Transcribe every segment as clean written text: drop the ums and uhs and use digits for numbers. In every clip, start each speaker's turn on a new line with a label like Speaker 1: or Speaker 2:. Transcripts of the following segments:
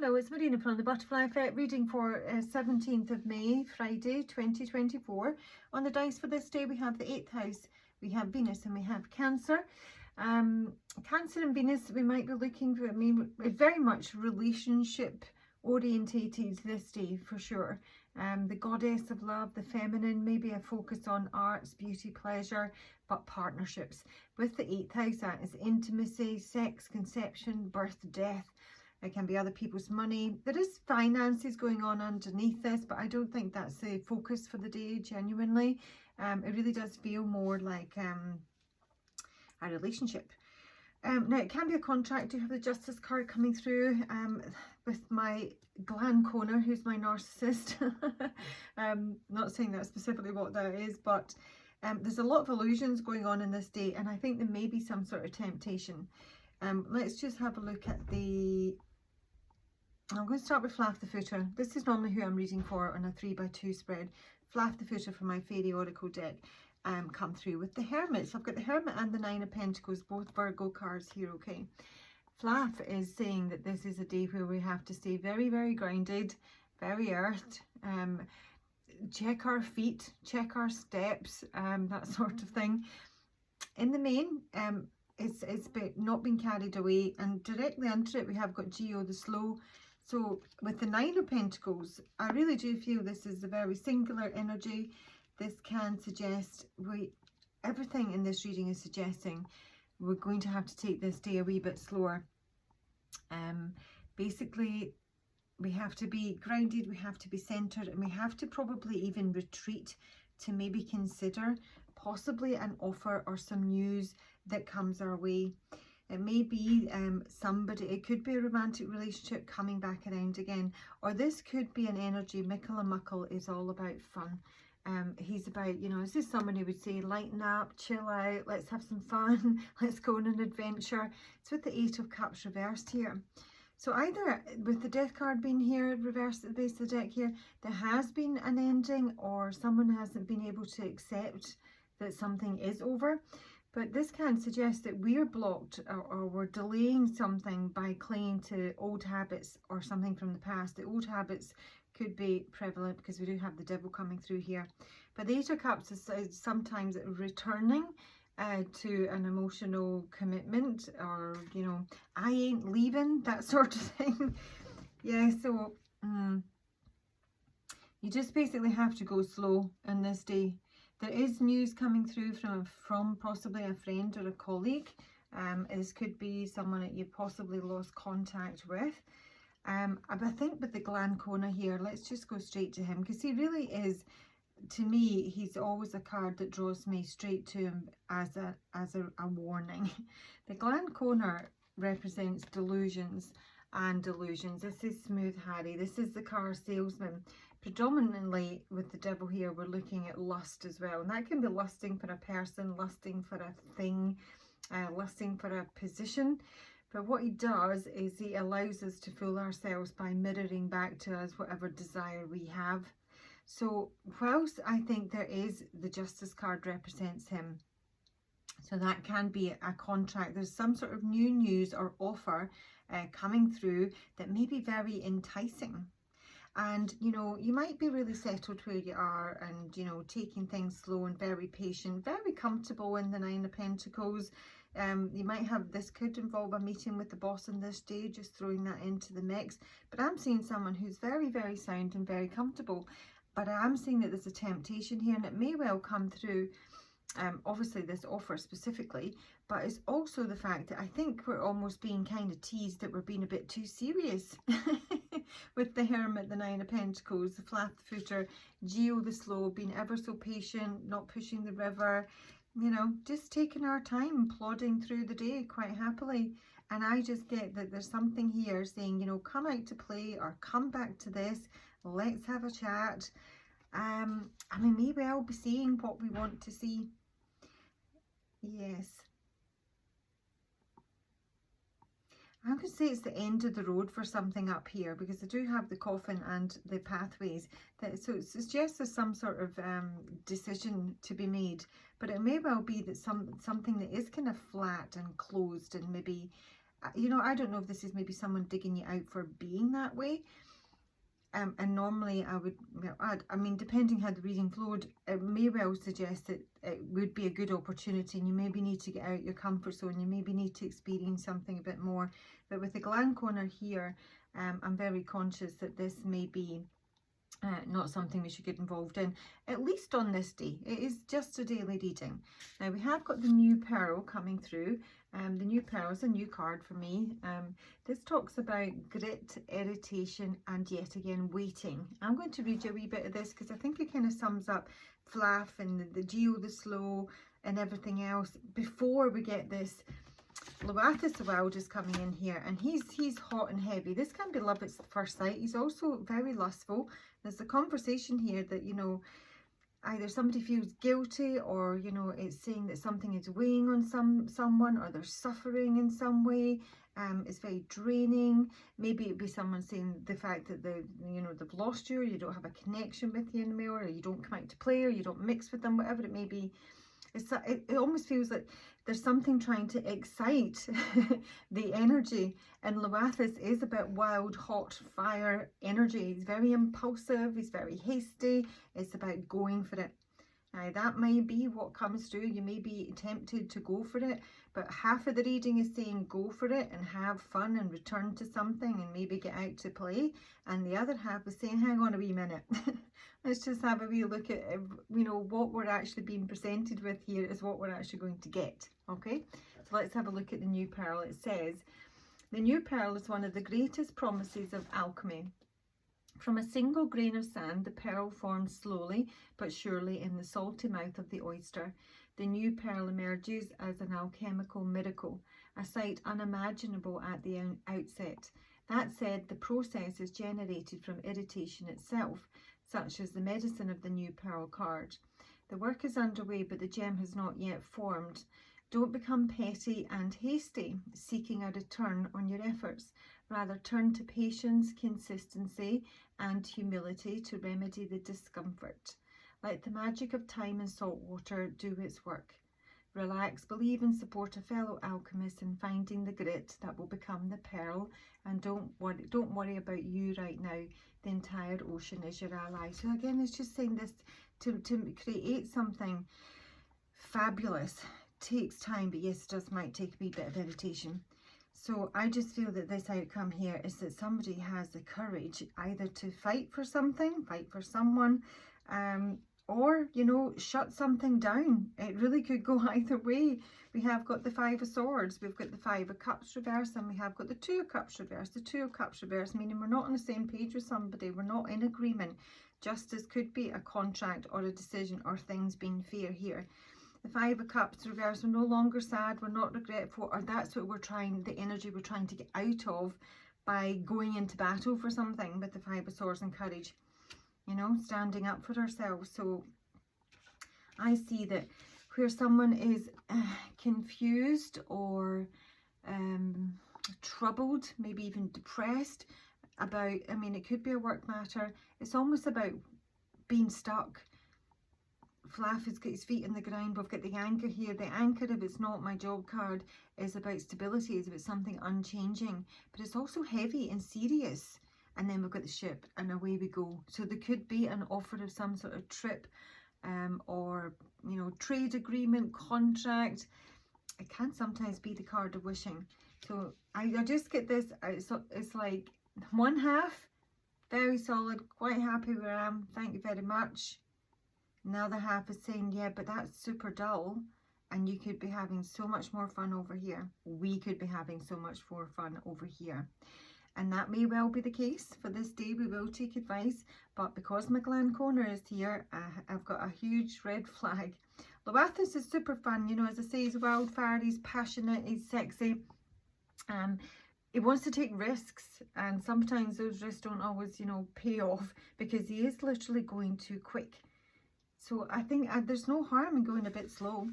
Speaker 1: Hello, it's Marina from the Butterfly Effect, reading for 17th of May, Friday, 2024. On the dice for this day, we have the 8th house, we have Venus, and we have Cancer. Cancer and Venus, we might be looking for, very much relationship orientated this day for sure. The goddess of love, the feminine, maybe a focus on arts, beauty, pleasure, but partnerships. With the 8th house, that is intimacy, sex, conception, birth, death. It can be other people's money. There is finances going on underneath this, but I don't think that's the focus for the day, genuinely. It really does feel more like a relationship. Now, it can be a contract. You have the Justice card coming through with my Glanconer, who's my narcissist. Not saying that's specifically what that is, but there's a lot of illusions going on in this day, and I think there may be some sort of temptation. Let's just have a look at the... I'm going to start with Flaff the Footer. This is normally who I'm reading for on a 3x2 spread. Flaff the Footer from my Fairy Oracle deck come through with the Hermit. So I've got the Hermit and the Nine of Pentacles, both Virgo cards here, okay? Flaff is saying that this is a day where we have to stay very, very grounded, very earthed, check our feet, check our steps, that sort of thing. In the main, it's not been carried away, and directly under it we have got Geo the Slow. So with the Nine of Pentacles, I really do feel this is a very singular energy. This can suggest, everything in this reading is suggesting we're going to have to take this day a wee bit slower. Basically, we have to be grounded, we have to be centered, and we have to probably even retreat to maybe consider possibly an offer or some news that comes our way. It may be somebody, it could be a romantic relationship coming back around again, or this could be an energy. Mickle and Muckle is all about fun. He's about, you know, is this someone who would say lighten up, chill out, let's have some fun, let's go on an adventure. It's with the Eight of Cups reversed here. So either with the Death card being here reversed at the base of the deck here, there has been an ending, or someone hasn't been able to accept that something is over. But this can suggest that we're blocked or we're delaying something by clinging to old habits or something from the past. The old habits could be prevalent because we do have the Devil coming through here. But the Eight of Cups is sometimes returning to an emotional commitment, or, you know, I ain't leaving, that sort of thing. Yeah, so you just basically have to go slow in this day. There is news coming through from possibly a friend or a colleague. This could be someone that you possibly lost contact with. But I think with the Glanconer here, let's just go straight to him, because he really is, to me, he's always a card that draws me straight to him as a warning. The Glanconer represents delusions and delusions. This is Smooth Harry. This is the car salesman. Predominantly with the Devil here, we're looking at lust as well, and that can be lusting for a person, lusting for a thing, lusting for a position. But what he does is he allows us to fool ourselves by mirroring back to us whatever desire we have. So whilst I think there is, the Justice card represents him, so that can be a contract. There's some sort of new news or offer coming through that may be very enticing. And, you know, you might be really settled where you are and, you know, taking things slow and very patient, very comfortable in the Nine of Pentacles. You might have, this could involve a meeting with the boss on this day, just throwing that into the mix. But I'm seeing someone who's very, very sound and very comfortable. But I am seeing that there's a temptation here, and it may well come through, obviously this offer specifically, but it's also the fact that I think we're almost being kind of teased that we're being a bit too serious. With the Hermit, the Nine of Pentacles, the Flaff the Footer, Geo the Slow, being ever so patient, not pushing the river, you know, just taking our time, plodding through the day quite happily. And I just get that there's something here saying, you know, come out to play or come back to this, let's have a chat. And we may well be seeing what we want to see. Yes. I'm going to say it's the end of the road for something up here, because I do have the coffin and the pathways. So it suggests there's some sort of decision to be made. But it may well be that something that is kind of flat and closed and maybe you know, I don't know if this is maybe someone digging you out for being that way. And normally I would, well, I mean, depending how the reading flowed, it may well suggest that it would be a good opportunity and you maybe need to get out your comfort zone. You maybe need to experience something a bit more. But with the gland corner here, I'm very conscious that this may be not something we should get involved in, at least on this day. It is just a daily reading. Now we have got the new pearl coming through. The new pearl is a new card for me. This talks about grit, irritation, and yet again waiting. I'm going to read you a wee bit of this because I think it kind of sums up flaff and the geo, the slow, and everything else before we get this. Loathis Wild is coming in here, and he's hot and heavy. This can be love at first sight. He's also very lustful. There's a conversation here that, you know, either somebody feels guilty, or, you know, it's saying that something is weighing on someone, or they're suffering in some way. It's very draining. Maybe it'd be someone saying the fact that they've lost you, or you don't have a connection with you anymore, or you don't come out to play, or you don't mix with them, whatever it may be. It almost feels like there's something trying to excite the energy, and Loathis is about wild, hot, fire energy. He's very impulsive, he's very hasty. It's about going for it. Now that may be what comes through. You may be tempted to go for it, but half of the reading is saying go for it and have fun and return to something and maybe get out to play, and the other half is saying hang on a wee minute. Let's just have a wee look at, you know, what we're actually being presented with here is what we're actually going to get. Okay, so let's have a look at the new pearl. It says, the new pearl is one of the greatest promises of alchemy. From a single grain of sand, the pearl forms slowly but surely in the salty mouth of the oyster. The new pearl emerges as an alchemical miracle, a sight unimaginable at the outset. That said, the process is generated from irritation itself, such as the medicine of the new pearl card. The work is underway, but the gem has not yet formed. Don't become petty and hasty, seeking a return on your efforts. Rather, turn to patience, consistency, and humility to remedy the discomfort. Let the magic of time and salt water do its work. Relax, believe and support a fellow alchemist in finding the grit that will become the pearl, and don't worry about you right now. The entire ocean is your ally. So again, it's just saying this to create something fabulous takes time, but yes, it might take a wee bit of irritation. So I just feel that this outcome here is that somebody has the courage either to fight for something, fight for someone, or, you know, shut something down. It really could go either way. We have got the Five of Swords, we've got the Five of Cups reverse, and we have got the Two of Cups reverse. The Two of Cups reverse meaning we're not on the same page with somebody, we're not in agreement. Justice could be a contract or a decision or things being fair here. The Five of Cups reverse, we're no longer sad, we're not regretful, or that's what we're trying, the energy we're trying to get out of by going into battle for something with the Five of Swords and courage. You know, standing up for ourselves. So I see that where someone is confused or troubled, maybe even depressed about, I mean, it could be a work matter. It's almost about being stuck. Flaff has got his feet in the ground. We've got the anchor here. The anchor, if it's not my job card, is about stability, is about something unchanging, but it's also heavy and serious. And then we've got the ship, and away we go. So there could be an offer of some sort of trip or, you know, trade agreement, contract. It can sometimes be the card of wishing. So I just get this, it's like one half, very solid, quite happy where I am, thank you very much. Another half is saying, yeah, but that's super dull, and you could be having so much more fun over here. We could be having so much more fun over here. And that may well be the case for this day. We will take advice, but because my gland corner is here, I've got a huge red flag. Loathis is super fun, you know, as I say, he's wildfire, he's passionate, he's sexy. He wants to take risks, and sometimes those risks don't always, you know, pay off because he is literally going too quick. So I think there's no harm in going a bit slow.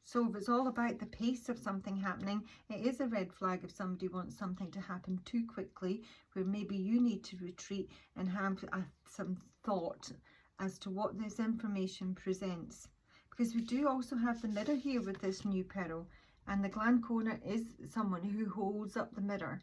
Speaker 1: So if it's all about the pace of something happening, it is a red flag if somebody wants something to happen too quickly, where maybe you need to retreat and have some thought as to what this information presents. Because we do also have the mirror here with this new pearl. And the gland corner is someone who holds up the mirror,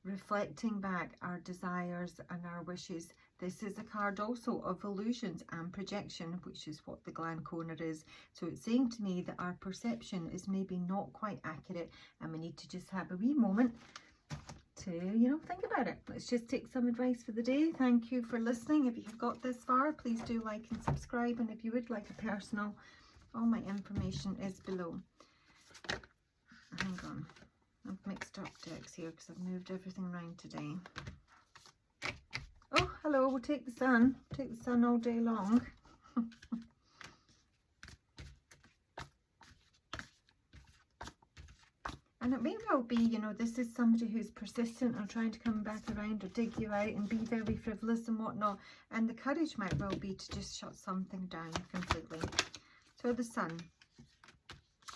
Speaker 1: reflecting back our desires and our wishes. This is a card also of illusions and projection, which is what the gland corner is. So it's saying to me that our perception is maybe not quite accurate, and we need to just have a wee moment to, you know, think about it. Let's just take some advice for the day. Thank you for listening. If you've got this far, please do like and subscribe, and if you would like a personal, all my information is below. Hang on, I've mixed up decks here because I've moved everything around today. Oh, hello, we'll take the sun. Take the sun all day long. And it may well be, you know, this is somebody who's persistent or trying to come back around or dig you out and be very frivolous and whatnot. And the courage might well be to just shut something down completely. So the sun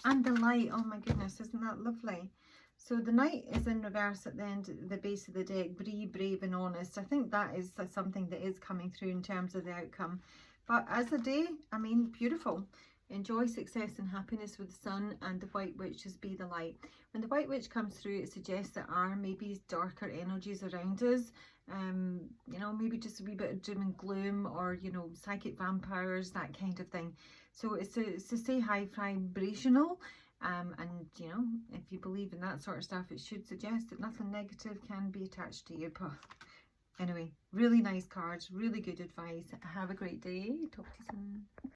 Speaker 1: and the light, oh my goodness, isn't that lovely? So the knight is in reverse at the end, the base of the deck, brave and honest. I think that is something that is coming through in terms of the outcome. But as a day, I mean, beautiful. Enjoy success and happiness with the sun, and the white witch is be the light. When the white witch comes through, it suggests that are maybe darker energies around us. You know, maybe just a wee bit of doom and gloom, or, you know, psychic vampires, that kind of thing. So it's to say high vibrational. And, you know, if you believe in that sort of stuff, it should suggest that nothing negative can be attached to you. But anyway, really nice cards, really good advice. Have a great day. Talk to you soon.